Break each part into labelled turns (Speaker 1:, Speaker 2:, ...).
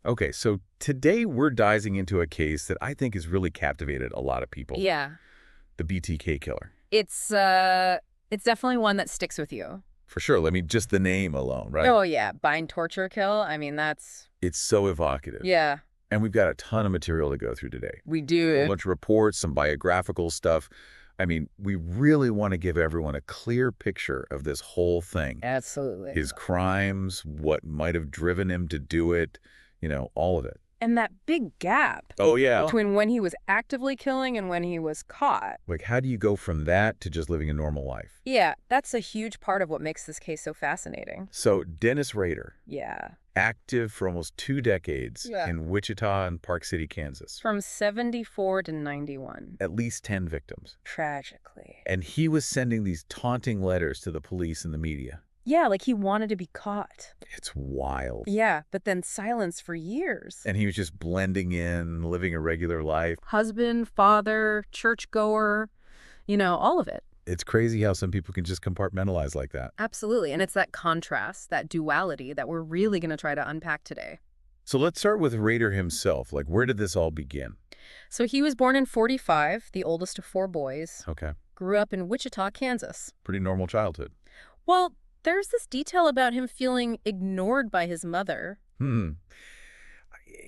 Speaker 1: Okay, so today we're diving into a case that I think has really captivated a lot of people.
Speaker 2: Yeah.
Speaker 1: The BTK Killer.
Speaker 2: It's definitely one that sticks with you.
Speaker 1: For sure. I mean, just the name alone, right?
Speaker 2: Oh, yeah. Bind, torture, kill. I mean, that's...
Speaker 1: It's so evocative.
Speaker 2: Yeah,
Speaker 1: And we've got a ton of material to go through today.
Speaker 2: we
Speaker 1: A
Speaker 2: do.
Speaker 1: bunch of reports, some biographical stuff. I mean, we really want to give everyone a clear picture of this whole thing.
Speaker 2: Absolutely.
Speaker 1: His crimes, what might have driven him to do it, all of it.
Speaker 2: And that big gap
Speaker 1: Oh, yeah.
Speaker 2: between when he was actively killing and when he was caught.
Speaker 1: Like, how do you go from that to just living a normal life?
Speaker 2: Yeah, that's a huge part of what makes this case so fascinating.
Speaker 1: So, Dennis Rader,
Speaker 2: Yeah.
Speaker 1: active for almost 2 decades
Speaker 2: Yeah.
Speaker 1: in Wichita and Park City, Kansas.
Speaker 2: From 74 to 91.
Speaker 1: At least 10 victims.
Speaker 2: Tragically.
Speaker 1: And he was sending these taunting letters to the police and the media.
Speaker 2: Yeah, like he wanted to be caught.
Speaker 1: It's wild.
Speaker 2: Yeah, but then silence for years.
Speaker 1: And he was just blending in, living a regular life.
Speaker 2: Husband, father, churchgoer, all of it.
Speaker 1: It's crazy how some people can just compartmentalize like that.
Speaker 2: Absolutely. And it's that contrast, that duality that we're really going to try to unpack today.
Speaker 1: So let's start with Rader himself. Like, where did this all begin?
Speaker 2: So he was born in 45, the oldest of 4 boys.
Speaker 1: Okay.
Speaker 2: Grew up in Wichita, Kansas.
Speaker 1: Pretty normal childhood.
Speaker 2: Well, there's this detail about him feeling ignored by his mother.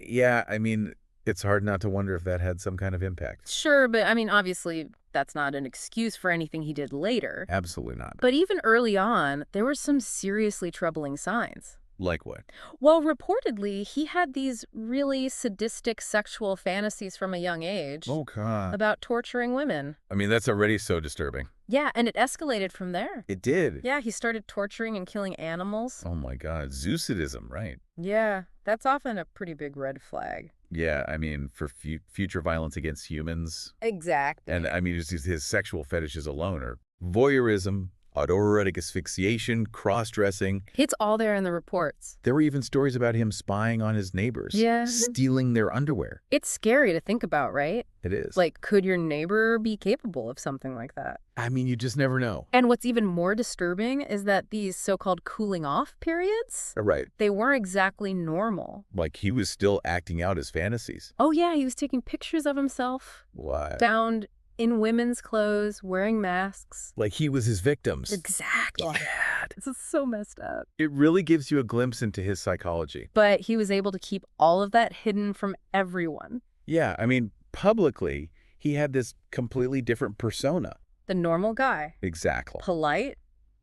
Speaker 1: Yeah, I mean, it's hard not to wonder if that had some kind of impact.
Speaker 2: Sure, but I mean, obviously, that's not an excuse for anything he did later.
Speaker 1: Absolutely not.
Speaker 2: But even early on, there were some seriously troubling signs.
Speaker 1: Like what?
Speaker 2: Well, reportedly, he had these really sadistic sexual fantasies from a young age
Speaker 1: God.
Speaker 2: about torturing women.
Speaker 1: I mean, that's already so disturbing.
Speaker 2: Yeah, and it escalated from there.
Speaker 1: It did.
Speaker 2: Yeah, he started torturing and killing animals.
Speaker 1: Oh my God. Zoosadism, right?
Speaker 2: Yeah, that's often a pretty big red flag.
Speaker 1: Yeah, I mean, for future violence against humans.
Speaker 2: Exactly.
Speaker 1: And I mean, just his sexual fetishes alone are voyeurism, autoerotic asphyxiation, cross-dressing.
Speaker 2: It's all there in the reports.
Speaker 1: There were even stories about him spying on his neighbors.
Speaker 2: Yeah.
Speaker 1: Stealing their underwear.
Speaker 2: It's scary to think about, right?
Speaker 1: It is.
Speaker 2: Like, could your neighbor be capable of something like that?
Speaker 1: I mean, you just never know.
Speaker 2: And what's even more disturbing is that these so-called cooling off periods,
Speaker 1: Right.
Speaker 2: they weren't exactly normal.
Speaker 1: Like he was still acting out his fantasies.
Speaker 2: Oh yeah, he was taking pictures of himself,
Speaker 1: What?
Speaker 2: found in women's clothes, wearing masks.
Speaker 1: Like he was his victims.
Speaker 2: Exactly.
Speaker 1: God.
Speaker 2: This is so messed up.
Speaker 1: It really gives you a glimpse into his psychology.
Speaker 2: But he was able to keep all of that hidden from everyone.
Speaker 1: Yeah, I mean, publicly, he had this completely different persona.
Speaker 2: The normal guy.
Speaker 1: Exactly.
Speaker 2: Polite,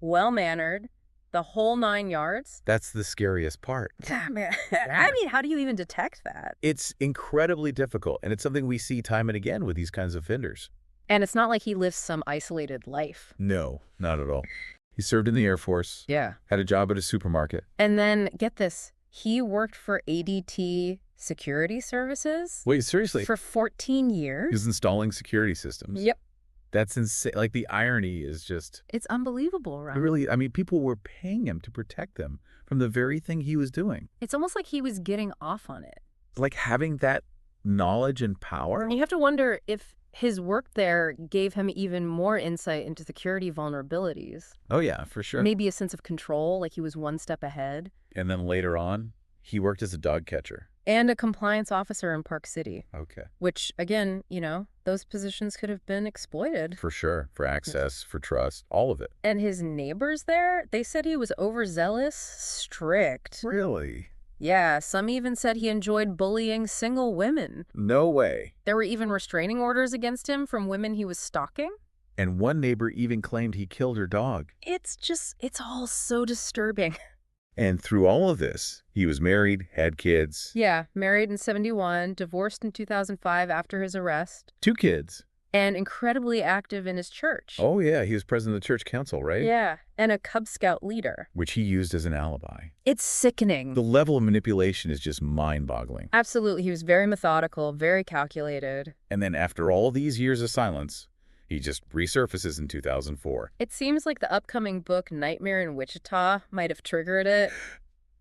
Speaker 2: well-mannered, the whole 9 yards.
Speaker 1: That's the scariest part.
Speaker 2: I mean, how do you even detect that?
Speaker 1: It's incredibly difficult, and it's something we see time and again with these kinds of offenders.
Speaker 2: And it's not like he lives some isolated life.
Speaker 1: No, not at all. He served in the Air Force,
Speaker 2: Yeah.
Speaker 1: had a job at a supermarket.
Speaker 2: And then, get this, he worked for ADT Security Services
Speaker 1: Wait, seriously?
Speaker 2: for 14
Speaker 1: He
Speaker 2: years.
Speaker 1: was installing security systems.
Speaker 2: Yep.
Speaker 1: That's insane. Like, the irony is just
Speaker 2: It's unbelievable, right?
Speaker 1: really, I mean, people were paying him to protect them from the very thing he was doing.
Speaker 2: It's almost like he was getting off on it.
Speaker 1: Like, having that knowledge and power.
Speaker 2: You have to wonder if his work there gave him even more insight into security vulnerabilities.
Speaker 1: Oh, yeah, for sure.
Speaker 2: Maybe a sense of control, like he was one step ahead.
Speaker 1: And then later on, he worked as a dog catcher.
Speaker 2: And a compliance officer in Park City,
Speaker 1: Okay.
Speaker 2: which, again, those positions could have been exploited.
Speaker 1: For sure. For access, for trust, all of it.
Speaker 2: And his neighbors there, they said he was overzealous, strict.
Speaker 1: Really?
Speaker 2: Yeah, some even said he enjoyed bullying single women.
Speaker 1: No way.
Speaker 2: There were even restraining orders against him from women he was stalking.
Speaker 1: And one neighbor even claimed he killed her dog.
Speaker 2: It's all so disturbing.
Speaker 1: And through all of this, he was married, had kids.
Speaker 2: Yeah, married in 71, divorced in 2005 after his arrest,
Speaker 1: 2 kids.
Speaker 2: and incredibly active in his church.
Speaker 1: Oh, yeah, he was president of the church council, right?
Speaker 2: Yeah, and a Cub Scout leader.
Speaker 1: Which he used as an alibi.
Speaker 2: It's sickening.
Speaker 1: The level of manipulation is just mind-boggling.
Speaker 2: Absolutely, he was very methodical, very calculated.
Speaker 1: And then after all these years of silence, he just resurfaces in 2004.
Speaker 2: It seems like the upcoming book Nightmare in Wichita might have triggered it.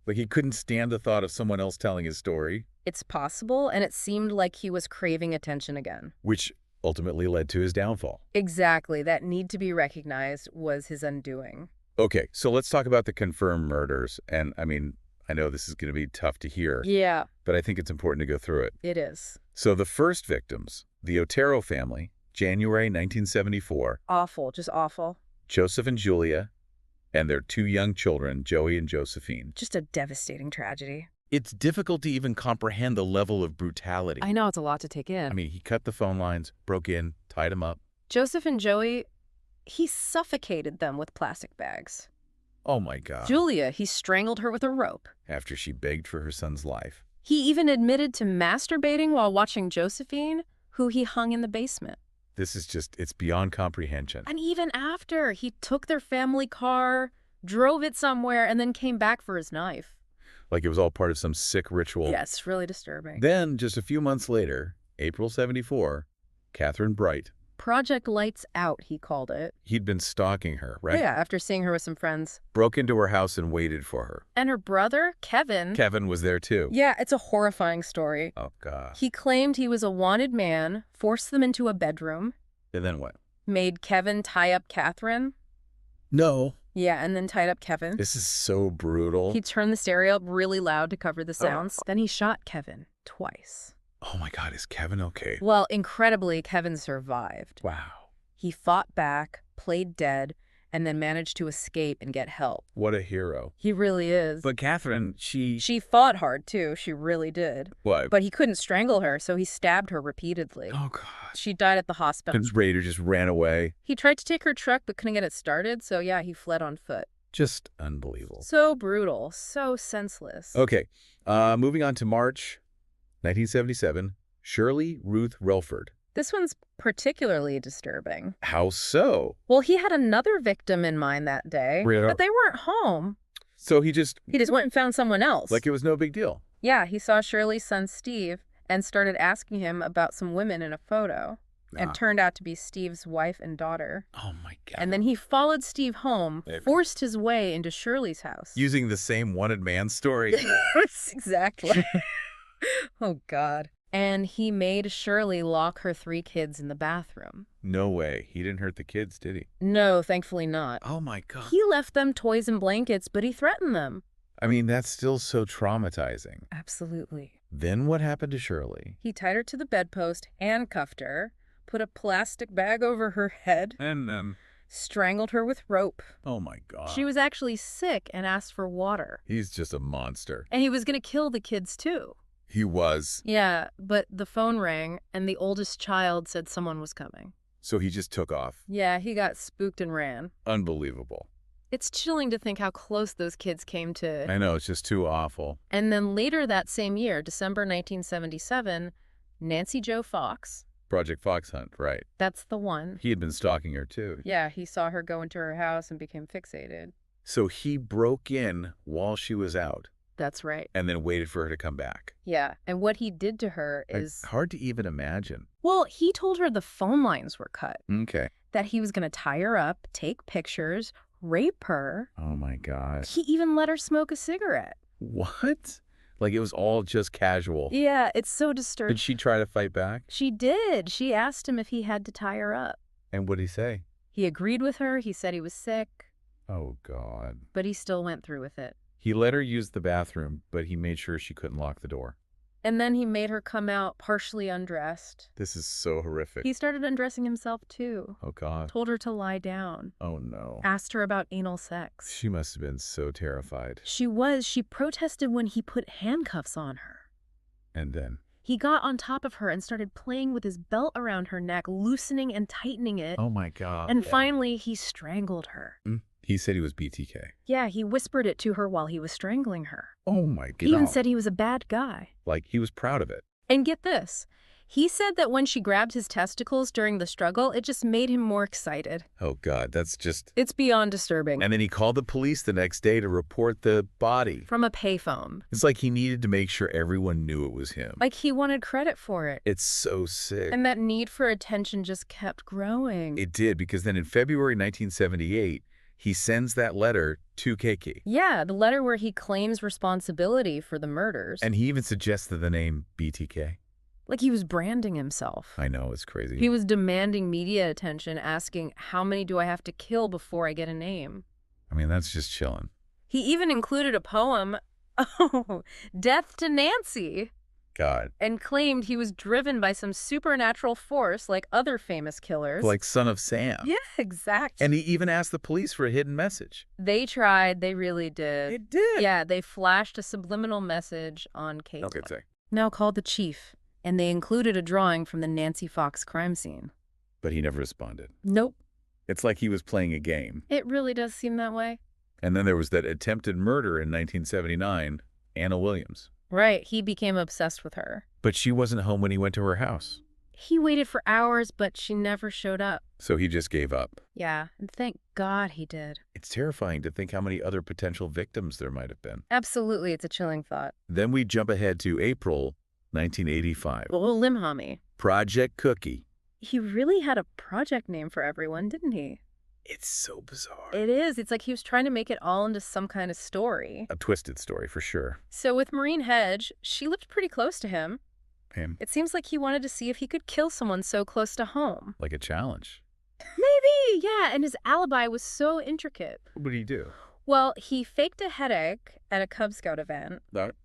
Speaker 1: Like he couldn't stand the thought of someone else telling his story.
Speaker 2: It's possible, and it seemed like he was craving attention again.
Speaker 1: Which ultimately led to his downfall.
Speaker 2: Exactly. That need to be recognized was his undoing.
Speaker 1: Okay, so let's talk about the confirmed murders. And I mean, I know this is going to be tough to hear,
Speaker 2: Yeah,
Speaker 1: but I think it's important to go through it.
Speaker 2: it is.
Speaker 1: So the first victims, the Otero family, January 1974,
Speaker 2: Awful, just awful.
Speaker 1: Joseph and Julia, and their 2 young children, Joey and Josephine.
Speaker 2: Just a devastating tragedy.
Speaker 1: It's difficult to even comprehend the level of brutality.
Speaker 2: I know, it's a lot to take in.
Speaker 1: I mean, he cut the phone lines, broke in, tied them up.
Speaker 2: Joseph and Joey, he suffocated them with plastic bags.
Speaker 1: Oh my God.
Speaker 2: Julia, he strangled her with a rope.
Speaker 1: After she begged for her son's life.
Speaker 2: He even admitted to masturbating while watching Josephine, who he hung in the basement.
Speaker 1: This is just, it's beyond comprehension.
Speaker 2: And even after, he took their family car, drove it somewhere, and then came back for his knife.
Speaker 1: Like it was all part of some sick ritual.
Speaker 2: Yes, really disturbing.
Speaker 1: Then, just a few months later, April 74, Catherine Bright.
Speaker 2: Project Lights Out, he called it.
Speaker 1: He'd been stalking her, right?
Speaker 2: Yeah, after seeing her with some friends.
Speaker 1: Broke into her house and waited for her.
Speaker 2: And her brother, Kevin.
Speaker 1: Kevin was there too.
Speaker 2: Yeah, it's a horrifying story.
Speaker 1: Oh, God.
Speaker 2: He claimed he was a wanted man, forced them into a bedroom,
Speaker 1: And then what?
Speaker 2: made Kevin tie up Catherine.
Speaker 1: No.
Speaker 2: Yeah, and then tied up Kevin.
Speaker 1: This is so brutal.
Speaker 2: He turned the stereo up really loud to cover the sounds. Then he shot Kevin twice.
Speaker 1: Oh my God, is Kevin okay?
Speaker 2: Well, incredibly, Kevin survived.
Speaker 1: Wow.
Speaker 2: He fought back, played dead, and then managed to escape and get help.
Speaker 1: What a hero.
Speaker 2: He really is.
Speaker 1: But Catherine, she
Speaker 2: fought hard, too. She really did.
Speaker 1: What?
Speaker 2: But he couldn't strangle her, so he stabbed her repeatedly.
Speaker 1: Oh, God.
Speaker 2: She died at the hospital.
Speaker 1: Dennis Rader just ran away.
Speaker 2: He tried to take her truck, but couldn't get it started, so yeah, he fled on foot.
Speaker 1: Just unbelievable.
Speaker 2: So brutal, so senseless.
Speaker 1: Okay, moving on to March 1977, Shirley Ruth Relford.
Speaker 2: This one's particularly disturbing.
Speaker 1: How so?
Speaker 2: Well, he had another victim in mind that day,
Speaker 1: Really?
Speaker 2: but they weren't home.
Speaker 1: So he just,
Speaker 2: He just went and found someone else.
Speaker 1: like it was no big deal.
Speaker 2: Yeah, he saw Shirley's son Steve and started asking him about some women in a photo.
Speaker 1: Ah.
Speaker 2: It turned out to be Steve's wife and daughter.
Speaker 1: Oh, my God.
Speaker 2: And then he followed Steve home,
Speaker 1: Maybe.
Speaker 2: forced his way into Shirley's house.
Speaker 1: Using the same wanted man story.
Speaker 2: Exactly. Oh, God. And he made Shirley lock her 3 kids in the bathroom.
Speaker 1: No way. He didn't hurt the kids, did he?
Speaker 2: No, thankfully not.
Speaker 1: Oh, my God.
Speaker 2: He left them toys and blankets, but he threatened them.
Speaker 1: I mean, that's still so traumatizing.
Speaker 2: Absolutely.
Speaker 1: Then what happened to Shirley?
Speaker 2: He tied her to the bedpost, handcuffed her, put a plastic bag over her head,
Speaker 1: And then,
Speaker 2: strangled her with rope.
Speaker 1: oh, my God.
Speaker 2: She was actually sick and asked for water.
Speaker 1: He's just a monster.
Speaker 2: And he was going to kill the kids, too.
Speaker 1: He was.
Speaker 2: Yeah, but the phone rang, and the oldest child said someone was coming.
Speaker 1: So he just took off.
Speaker 2: Yeah, he got spooked and ran.
Speaker 1: Unbelievable.
Speaker 2: It's chilling to think how close those kids came to.
Speaker 1: I know, it's just too awful.
Speaker 2: And then later that same year, December 1977, Nancy Jo Fox,
Speaker 1: Project Fox Hunt, right.
Speaker 2: that's the one.
Speaker 1: He had been stalking her, too.
Speaker 2: Yeah, he saw her go into her house and became fixated.
Speaker 1: So he broke in while she was out
Speaker 2: That's right.
Speaker 1: and then waited for her to come back.
Speaker 2: Yeah, and what he did to her is...
Speaker 1: Hard to even imagine.
Speaker 2: Well, he told her the phone lines were cut,
Speaker 1: Okay.
Speaker 2: that he was going to tie her up, take pictures, rape her.
Speaker 1: Oh, my God.
Speaker 2: He even let her smoke a cigarette.
Speaker 1: What? Like it was all just casual.
Speaker 2: Yeah, it's so disturbing.
Speaker 1: Did she try to fight back?
Speaker 2: She did. She asked him if he had to tie her up.
Speaker 1: And what did he say?
Speaker 2: He agreed with her. He said he was sick,
Speaker 1: Oh, God.
Speaker 2: but he still went through with it.
Speaker 1: He let her use the bathroom, but he made sure she couldn't lock the door.
Speaker 2: And then he made her come out partially undressed.
Speaker 1: This is so horrific.
Speaker 2: He started undressing himself too.
Speaker 1: Oh, God.
Speaker 2: Told her to lie down.
Speaker 1: Oh, no.
Speaker 2: Asked her about anal sex.
Speaker 1: She must have been so terrified.
Speaker 2: She was. She protested when he put handcuffs on her.
Speaker 1: And then?
Speaker 2: He got on top of her and started playing with his belt around her neck, loosening and tightening it.
Speaker 1: Oh, my God.
Speaker 2: And finally, he strangled her.
Speaker 1: He said he was BTK.
Speaker 2: Yeah, he whispered it to her while he was strangling her.
Speaker 1: Oh, my God.
Speaker 2: He even said he was a bad guy.
Speaker 1: Like, he was proud of it.
Speaker 2: And get this. He said that when she grabbed his testicles during the struggle, it just made him more excited.
Speaker 1: Oh, God, that's just...
Speaker 2: It's beyond disturbing.
Speaker 1: And then he called the police the next day to report the body.
Speaker 2: From a payphone.
Speaker 1: It's like he needed to make sure everyone knew it was him.
Speaker 2: Like he wanted credit for it.
Speaker 1: It's so sick.
Speaker 2: And that need for attention just kept growing.
Speaker 1: It did, because then in February 1978, he sends that letter to KK.
Speaker 2: Yeah, the letter where he claims responsibility for the murders.
Speaker 1: And he even suggested the name BTK.
Speaker 2: Like he was branding himself.
Speaker 1: I know, it's crazy.
Speaker 2: He was demanding media attention, asking, how many do I have to kill before I get a name?
Speaker 1: I mean, that's just chilling.
Speaker 2: He even included a poem Oh, death to Nancy.
Speaker 1: God.
Speaker 2: And claimed he was driven by some supernatural force like other famous killers.
Speaker 1: Like Son of Sam.
Speaker 2: Yeah, exactly.
Speaker 1: And he even asked the police for a hidden message.
Speaker 2: They tried. They really did.
Speaker 1: It did.
Speaker 2: Yeah, they flashed a subliminal message on Kate.
Speaker 1: Okay, say.
Speaker 2: Now called the chief, and they included a drawing from the Nancy Fox crime scene.
Speaker 1: But he never responded.
Speaker 2: Nope.
Speaker 1: It's like he was playing a game.
Speaker 2: It really does seem that way.
Speaker 1: And then there was that attempted murder in 1979, Anna Williams.
Speaker 2: Right, he became obsessed with her.
Speaker 1: But she wasn't home when he went to her house.
Speaker 2: He waited for hours, but she never showed up.
Speaker 1: So he just gave up.
Speaker 2: Yeah, and thank God he did.
Speaker 1: It's terrifying to think how many other potential victims there might have been.
Speaker 2: Absolutely, it's a chilling thought.
Speaker 1: Then we jump ahead to April 1985.
Speaker 2: Well, Limhami.
Speaker 1: Project Cookie.
Speaker 2: He really had a project name for everyone, didn't he?
Speaker 1: It's so bizarre.
Speaker 2: It is. It's like he was trying to make it all into some kind of story.
Speaker 1: A twisted story, for sure.
Speaker 2: So with Maureen Hedge, she lived pretty close to him.
Speaker 1: Him.
Speaker 2: It seems like he wanted to see if he could kill someone so close to home.
Speaker 1: Like a challenge.
Speaker 2: Maybe, yeah, and his alibi was so intricate.
Speaker 1: What did he do?
Speaker 2: Well, he faked a headache at a Cub Scout event,
Speaker 1: That.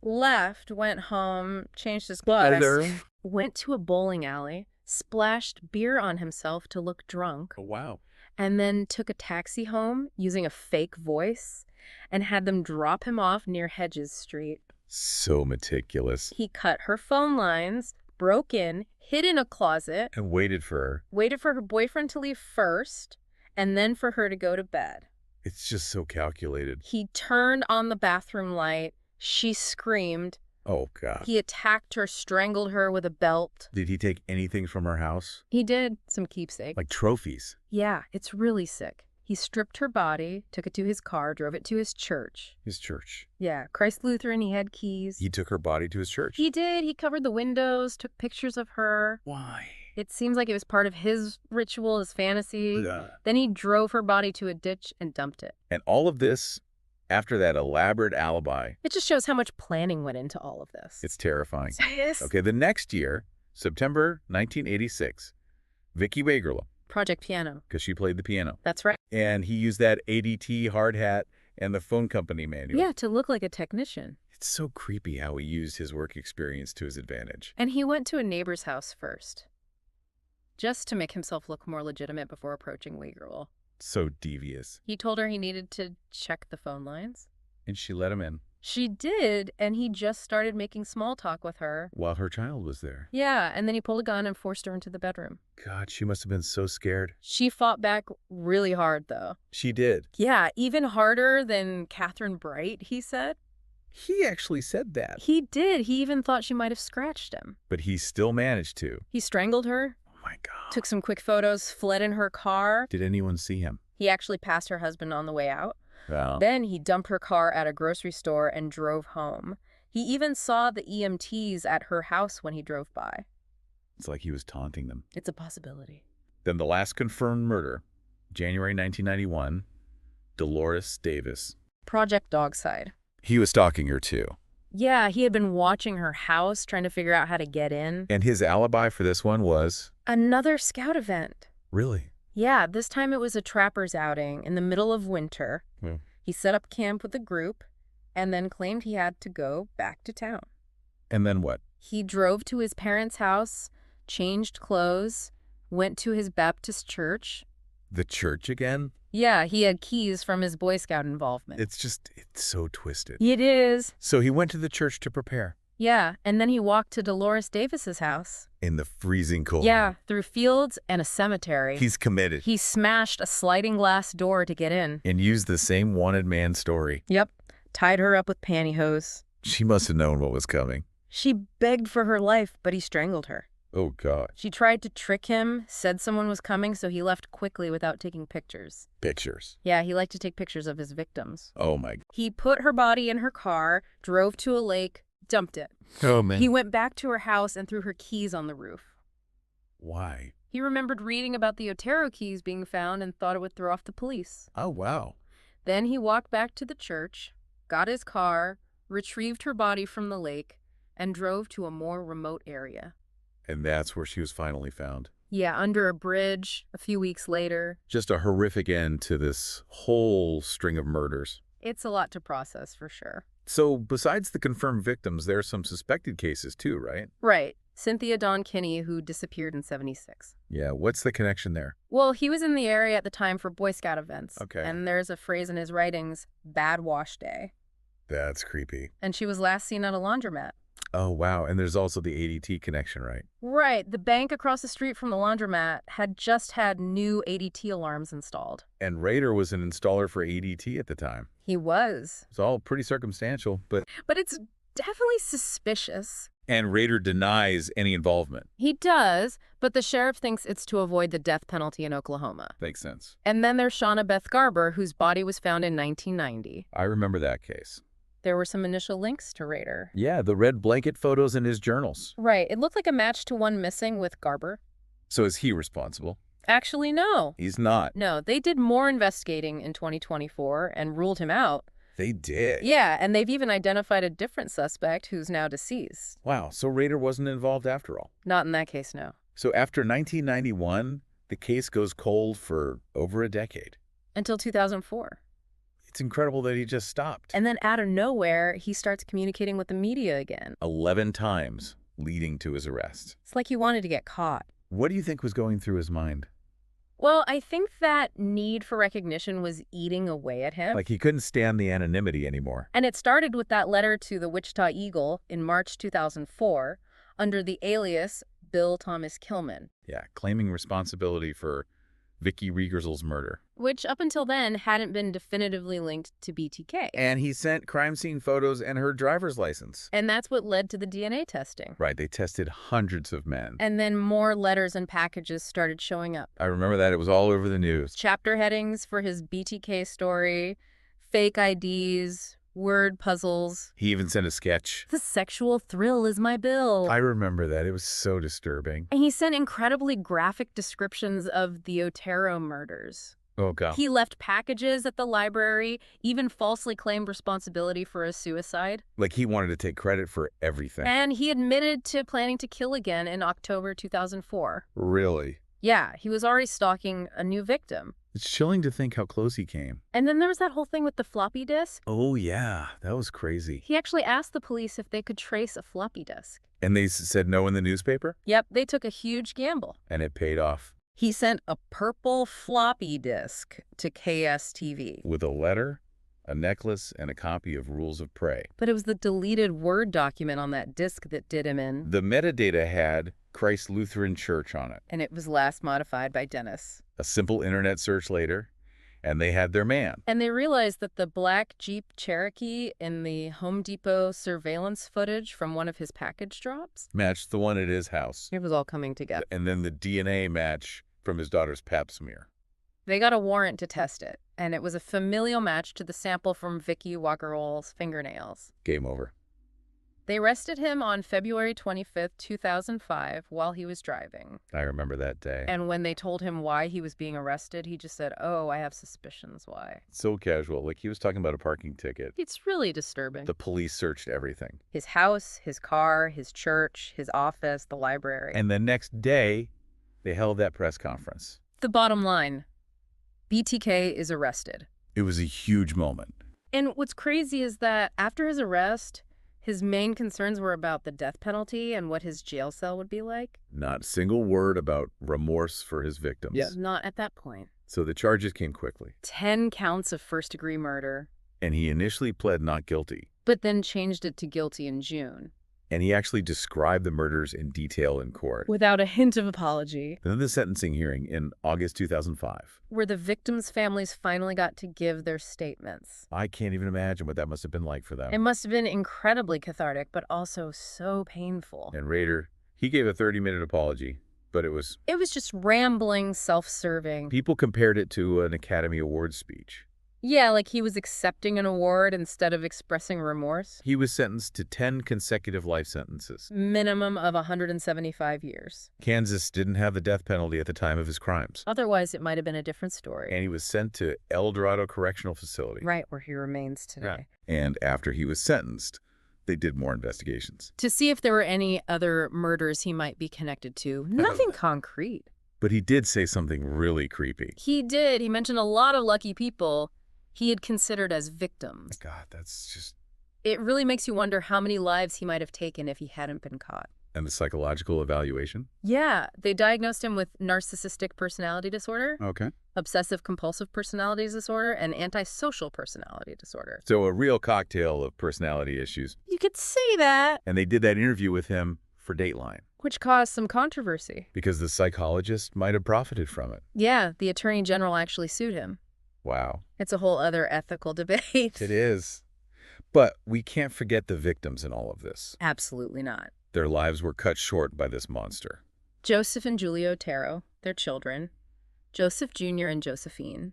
Speaker 2: left, went home, changed his clothes, went to a bowling alley, splashed beer on himself to look drunk,
Speaker 1: Oh, wow.
Speaker 2: and then took a taxi home using a fake voice and had them drop him off near Hedges Street.
Speaker 1: So meticulous.
Speaker 2: He cut her phone lines, broke in, hid in a closet,
Speaker 1: And waited for her.
Speaker 2: waited for her boyfriend to leave first, and then for her to go to bed.
Speaker 1: It's just so calculated.
Speaker 2: He turned on the bathroom light. She screamed.
Speaker 1: Oh, God.
Speaker 2: He attacked her, strangled her with a belt.
Speaker 1: Did he take anything from her house?
Speaker 2: He did. Some keepsake.
Speaker 1: Like trophies?
Speaker 2: Yeah, it's really sick. He stripped her body, took it to his car, drove it to his church.
Speaker 1: His church.
Speaker 2: Yeah, Christ Lutheran, he had keys.
Speaker 1: He took her body to his church?
Speaker 2: He did. He covered the windows, took pictures of her.
Speaker 1: Why?
Speaker 2: It seems like it was part of his ritual, his fantasy.
Speaker 1: Ugh.
Speaker 2: Then he drove her body to a ditch and dumped it.
Speaker 1: And all of this after that elaborate alibi.
Speaker 2: It just shows how much planning went into all of this.
Speaker 1: It's terrifying.
Speaker 2: Yes.
Speaker 1: Okay, the next year, September 1986, Vicky Wagerla,
Speaker 2: Project Piano.
Speaker 1: because she played the piano.
Speaker 2: That's right.
Speaker 1: And he used that ADT hard hat and the phone company manual.
Speaker 2: Yeah, to look like a technician.
Speaker 1: It's so creepy how he used his work experience to his advantage.
Speaker 2: And he went to a neighbor's house first, just to make himself look more legitimate before approaching Wegerl.
Speaker 1: So devious.
Speaker 2: He told her he needed to check the phone lines.
Speaker 1: And she let him in
Speaker 2: She did, and he just started making small talk with her.
Speaker 1: while her child was there.
Speaker 2: Yeah, and then he pulled a gun and forced her into the bedroom.
Speaker 1: God, she must have been so scared.
Speaker 2: She fought back really hard, though.
Speaker 1: She did.
Speaker 2: Yeah, even harder than Catherine Bright, he said.
Speaker 1: He actually said that.
Speaker 2: He did. He even thought she might have scratched him.
Speaker 1: But he still managed to.
Speaker 2: He strangled her,
Speaker 1: Oh my God.
Speaker 2: took some quick photos, fled in her car.
Speaker 1: Did anyone see him?
Speaker 2: He actually passed her husband on the way out.
Speaker 1: Well,
Speaker 2: Then he dumped her car at a grocery store and drove home. He even saw the EMTs at her house when he drove by.
Speaker 1: it's like he was taunting them.
Speaker 2: It's a possibility.
Speaker 1: Then the last confirmed murder, January 1991, Dolores Davis.
Speaker 2: Project Dogside.
Speaker 1: He was stalking her too.
Speaker 2: Yeah, he had been watching her house, trying to figure out how to get in.
Speaker 1: And his alibi for this one was?
Speaker 2: Another scout event.
Speaker 1: Really?
Speaker 2: Yeah, this time it was a trapper's outing in the middle of winter.
Speaker 1: Yeah.
Speaker 2: He set up camp with a group and then claimed he had to go back to town.
Speaker 1: And then what?
Speaker 2: He drove to his parents' house, changed clothes, went to his Baptist church.
Speaker 1: The church again?
Speaker 2: Yeah, he had keys from his Boy Scout involvement.
Speaker 1: It's so twisted.
Speaker 2: It is.
Speaker 1: So he went to the church to prepare.
Speaker 2: Yeah, and then he walked to Dolores Davis's house.
Speaker 1: In the freezing cold.
Speaker 2: Yeah, through fields and a cemetery.
Speaker 1: He's committed.
Speaker 2: He smashed a sliding glass door to get in.
Speaker 1: And used the same wanted man story.
Speaker 2: Yep, tied her up with pantyhose.
Speaker 1: She must have known what was coming.
Speaker 2: She begged for her life, but he strangled her.
Speaker 1: Oh, God.
Speaker 2: She tried to trick him, said someone was coming, so he left quickly without taking pictures.
Speaker 1: Pictures.
Speaker 2: Yeah, he liked to take pictures of his victims.
Speaker 1: Oh, my.
Speaker 2: He put her body in her car, drove to a lake, dumped it.
Speaker 1: Oh, man.
Speaker 2: He went back to her house and threw her keys on the roof.
Speaker 1: Why?
Speaker 2: He remembered reading about the Otero keys being found and thought it would throw off the police.
Speaker 1: Oh, wow.
Speaker 2: Then he walked back to the church, got his car, retrieved her body from the lake, and drove to a more remote area.
Speaker 1: And that's where she was finally found.
Speaker 2: Yeah, under a bridge a few weeks later.
Speaker 1: Just a horrific end to this whole string of murders.
Speaker 2: It's a lot to process for sure.
Speaker 1: So besides the confirmed victims, there are some suspected cases too, right?
Speaker 2: Right. Cynthia Dawn Kinney, who disappeared in '76.
Speaker 1: Yeah, what's the connection there?
Speaker 2: Well, he was in the area at the time for Boy Scout events.
Speaker 1: Okay.
Speaker 2: And there's a phrase in his writings, bad wash day.
Speaker 1: That's creepy.
Speaker 2: And she was last seen at a laundromat.
Speaker 1: Oh, wow. And there's also the ADT connection, right?
Speaker 2: Right. The bank across the street from the laundromat had just had new ADT alarms installed.
Speaker 1: And Rader was an installer for ADT at the time.
Speaker 2: He was.
Speaker 1: It's all pretty circumstantial, but
Speaker 2: It's definitely suspicious.
Speaker 1: And Rader denies any involvement.
Speaker 2: He does, but the sheriff thinks it's to avoid the death penalty in Oklahoma.
Speaker 1: Makes sense.
Speaker 2: And then there's Shauna Beth Garber, whose body was found in 1990.
Speaker 1: I remember that case.
Speaker 2: There were some initial links to Rader.
Speaker 1: Yeah, the red blanket photos in his journals.
Speaker 2: Right. It looked like a match to one missing with Garber.
Speaker 1: So is he responsible?
Speaker 2: Actually, no.
Speaker 1: He's not.
Speaker 2: No, they did more investigating in 2024 and ruled him out.
Speaker 1: They did?
Speaker 2: Yeah, and they've even identified a different suspect who's now deceased.
Speaker 1: Wow, so Rader wasn't involved after all.
Speaker 2: Not in that case, no.
Speaker 1: So after 1991, the case goes cold for over a decade.
Speaker 2: Until 2004.
Speaker 1: It's incredible that he just stopped.
Speaker 2: And then out of nowhere, he starts communicating with the media again.
Speaker 1: 11 times leading to his arrest.
Speaker 2: It's like he wanted to get caught.
Speaker 1: What do you think was going through his mind?
Speaker 2: Well, I think that need for recognition was eating away at him.
Speaker 1: Like he couldn't stand the anonymity anymore.
Speaker 2: And it started with that letter to the Wichita Eagle in March 2004 under the alias Bill Thomas Killman.
Speaker 1: Yeah, claiming responsibility for Vicky Riegersel's murder.
Speaker 2: Which up until then hadn't been definitively linked to BTK.
Speaker 1: And he sent crime scene photos and her driver's license.
Speaker 2: And that's what led to the DNA testing.
Speaker 1: Right, they tested hundreds of men.
Speaker 2: And then more letters and packages started showing up.
Speaker 1: I remember that. It was all over the news.
Speaker 2: Chapter headings for his BTK story, fake IDs, word puzzles.
Speaker 1: He even sent a sketch.
Speaker 2: The sexual thrill is my bill.
Speaker 1: I remember that. It was so disturbing.
Speaker 2: And he sent incredibly graphic descriptions of the Otero murders.
Speaker 1: Oh, God.
Speaker 2: He left packages at the library, even falsely claimed responsibility for a suicide.
Speaker 1: Like he wanted to take credit for everything.
Speaker 2: And he admitted to planning to kill again in October 2004.
Speaker 1: Really?
Speaker 2: Yeah, he was already stalking a new victim.
Speaker 1: It's chilling to think how close he came.
Speaker 2: And then there was that whole thing with the floppy disk.
Speaker 1: Oh, yeah. That was crazy.
Speaker 2: He actually asked the police if they could trace a floppy disk.
Speaker 1: And they said no in the newspaper?
Speaker 2: Yep, they took a huge gamble.
Speaker 1: And it paid off.
Speaker 2: He sent a purple floppy disk to KSTV.
Speaker 1: With a letter, a necklace, and a copy of Rules of Prey.
Speaker 2: But it was the deleted Word document on that disk that did him in.
Speaker 1: The metadata had Christ Lutheran Church on it.
Speaker 2: And it was last modified by Dennis.
Speaker 1: A simple internet search later, and they had their man.
Speaker 2: And they realized that the black Jeep Cherokee in the Home Depot surveillance footage from one of his package drops
Speaker 1: Matched the one at his house.
Speaker 2: it was all coming together.
Speaker 1: And then the DNA match from his daughter's pap smear.
Speaker 2: They got a warrant to test it, and it was a familial match to the sample from Vicky Walkerall's fingernails.
Speaker 1: Game over.
Speaker 2: They arrested him on February 25th, 2005, while he was driving.
Speaker 1: I remember that day.
Speaker 2: And when they told him why he was being arrested, he just said, "Oh, I have suspicions why."
Speaker 1: So casual. Like he was talking about a parking ticket.
Speaker 2: It's really disturbing.
Speaker 1: The police searched everything.
Speaker 2: His house, his car, his church, his office, the library.
Speaker 1: And the next day, they held that press conference.
Speaker 2: The bottom line, BTK is arrested.
Speaker 1: It was a huge moment.
Speaker 2: And what's crazy is that after his arrest, his main concerns were about the death penalty and what his jail cell would be like.
Speaker 1: Not a single word about remorse for his victims.
Speaker 2: Yeah. Not at that point.
Speaker 1: So the charges came quickly.
Speaker 2: 10 counts of first-degree murder.
Speaker 1: And he initially pled not guilty.
Speaker 2: But then changed it to guilty in June.
Speaker 1: And he actually described the murders in detail in court.
Speaker 2: Without a hint of apology.
Speaker 1: Then the sentencing hearing in August 2005.
Speaker 2: Where the victims' families finally got to give their statements.
Speaker 1: I can't even imagine what that must have been like for them.
Speaker 2: It must have been incredibly cathartic, but also so painful.
Speaker 1: And Rader, he gave a 30-minute apology, but it was
Speaker 2: just rambling, self-serving.
Speaker 1: People compared it to an Academy Awards speech.
Speaker 2: Yeah, like he was accepting an award instead of expressing remorse.
Speaker 1: He was sentenced to 10 consecutive life sentences.
Speaker 2: Minimum of 175 years.
Speaker 1: Kansas didn't have the death penalty at the time of his crimes.
Speaker 2: Otherwise, it might have been a different story.
Speaker 1: And he was sent to El Dorado Correctional Facility.
Speaker 2: Right, where he remains today.
Speaker 1: Yeah. And after he was sentenced, they did more investigations.
Speaker 2: To see if there were any other murders he might be connected to. Nothing concrete.
Speaker 1: But he did say something really creepy.
Speaker 2: He did. He mentioned a lot of lucky people. he had considered as victims.
Speaker 1: God, that's just...
Speaker 2: It really makes you wonder how many lives he might have taken if he hadn't been caught.
Speaker 1: And the psychological evaluation?
Speaker 2: Yeah, they diagnosed him with narcissistic personality disorder,
Speaker 1: Okay.
Speaker 2: obsessive-compulsive personality disorder, and antisocial personality disorder.
Speaker 1: So a real cocktail of personality issues.
Speaker 2: You could say that.
Speaker 1: And they did that interview with him for Dateline.
Speaker 2: Which caused some controversy.
Speaker 1: Because the psychologist might have profited from it.
Speaker 2: Yeah, the attorney general actually sued him.
Speaker 1: Wow.
Speaker 2: It's a whole other ethical debate.
Speaker 1: It is. But we can't forget the victims in all of this.
Speaker 2: Absolutely not.
Speaker 1: Their lives were cut short by this monster.
Speaker 2: Joseph and Julia Otero, their children. Joseph Jr. and Josephine.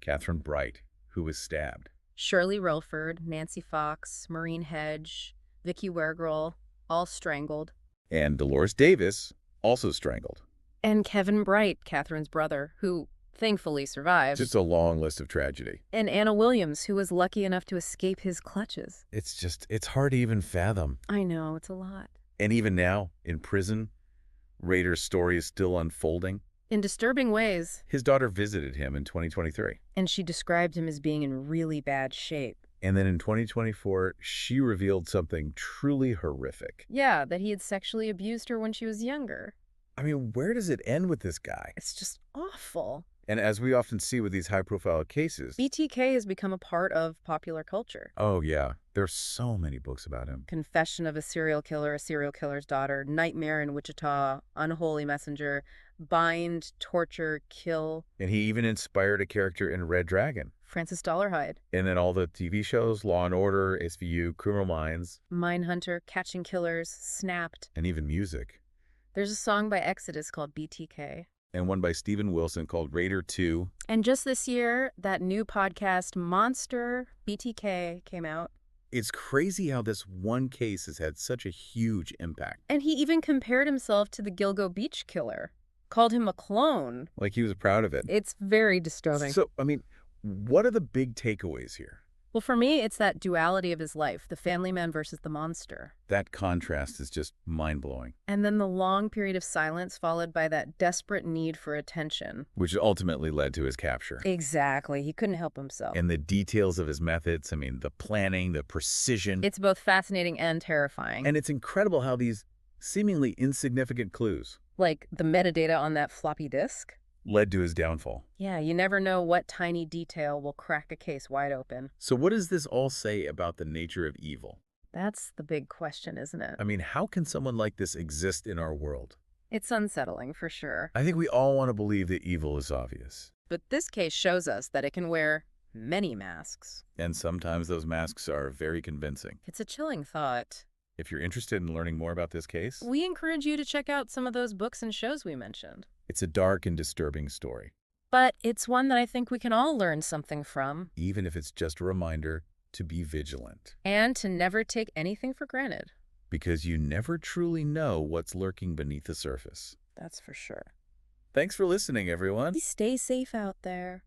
Speaker 1: Catherine Bright, who was stabbed.
Speaker 2: Shirley Relford, Nancy Fox, Maureen Hedge, Vicky Weregirl, all strangled.
Speaker 1: And Dolores Davis, also strangled.
Speaker 2: And Kevin Bright, Catherine's brother, who thankfully survived.
Speaker 1: Just a long list of tragedy.
Speaker 2: And Anna Williams, who was lucky enough to escape his clutches.
Speaker 1: It's hard to even fathom.
Speaker 2: I know, it's a lot.
Speaker 1: And even now, in prison, Rader's story is still unfolding.
Speaker 2: In disturbing ways.
Speaker 1: His daughter visited him in 2023.
Speaker 2: And she described him as being in really bad shape.
Speaker 1: And then in 2024, she revealed something truly horrific.
Speaker 2: Yeah, that he had sexually abused her when she was younger.
Speaker 1: I mean, where does it end with this guy?
Speaker 2: It's just awful.
Speaker 1: And as we often see with these high-profile cases...
Speaker 2: BTK has become a part of popular culture.
Speaker 1: Oh, yeah. There's so many books about him.
Speaker 2: Confession of a Serial Killer's Daughter, Nightmare in Wichita, Unholy Messenger, Bind, Torture, Kill.
Speaker 1: And he even inspired a character in Red Dragon.
Speaker 2: Francis Dollarhide.
Speaker 1: And then all the TV shows, Law & Order, SVU, Criminal Minds.
Speaker 2: Mindhunter, Catching Killers, Snapped.
Speaker 1: And even music.
Speaker 2: There's a song by Exodus called BTK.
Speaker 1: And one by Steven Wilson called Rader 2.
Speaker 2: And just this year, that new podcast, Monster, BTK, came out.
Speaker 1: It's crazy how this one case has had such a huge impact.
Speaker 2: And he even compared himself to the Gilgo Beach killer. Called him a clone.
Speaker 1: Like he was proud of it.
Speaker 2: It's very disturbing.
Speaker 1: So, I mean, what are the big takeaways here?
Speaker 2: Well, for me, it's that duality of his life, the family man versus the monster.
Speaker 1: That contrast is just mind-blowing.
Speaker 2: And then the long period of silence followed by that desperate need for attention.
Speaker 1: Which ultimately led to his capture.
Speaker 2: Exactly. He couldn't help himself.
Speaker 1: And the details of his methods, I mean, the planning, the precision.
Speaker 2: It's both fascinating and terrifying.
Speaker 1: And it's incredible how these seemingly insignificant clues,
Speaker 2: like the metadata on that floppy disk,
Speaker 1: led to his downfall.
Speaker 2: Yeah, you never know what tiny detail will crack a case wide open.
Speaker 1: So what does this all say about the nature of evil?
Speaker 2: That's the big question, isn't it?
Speaker 1: I mean, how can someone like this exist in our world?
Speaker 2: It's unsettling, for sure.
Speaker 1: I think we all want to believe that evil is obvious.
Speaker 2: But this case shows us that it can wear many masks.
Speaker 1: And sometimes those masks are very convincing.
Speaker 2: It's a chilling thought.
Speaker 1: If you're interested in learning more about this case,
Speaker 2: we encourage you to check out some of those books and shows we mentioned.
Speaker 1: It's a dark and disturbing story.
Speaker 2: But it's one that I think we can all learn something from.
Speaker 1: Even if it's just a reminder to be vigilant.
Speaker 2: And to never take anything for granted.
Speaker 1: Because you never truly know what's lurking beneath the surface.
Speaker 2: That's for sure.
Speaker 1: Thanks for listening, everyone.
Speaker 2: Stay safe out there.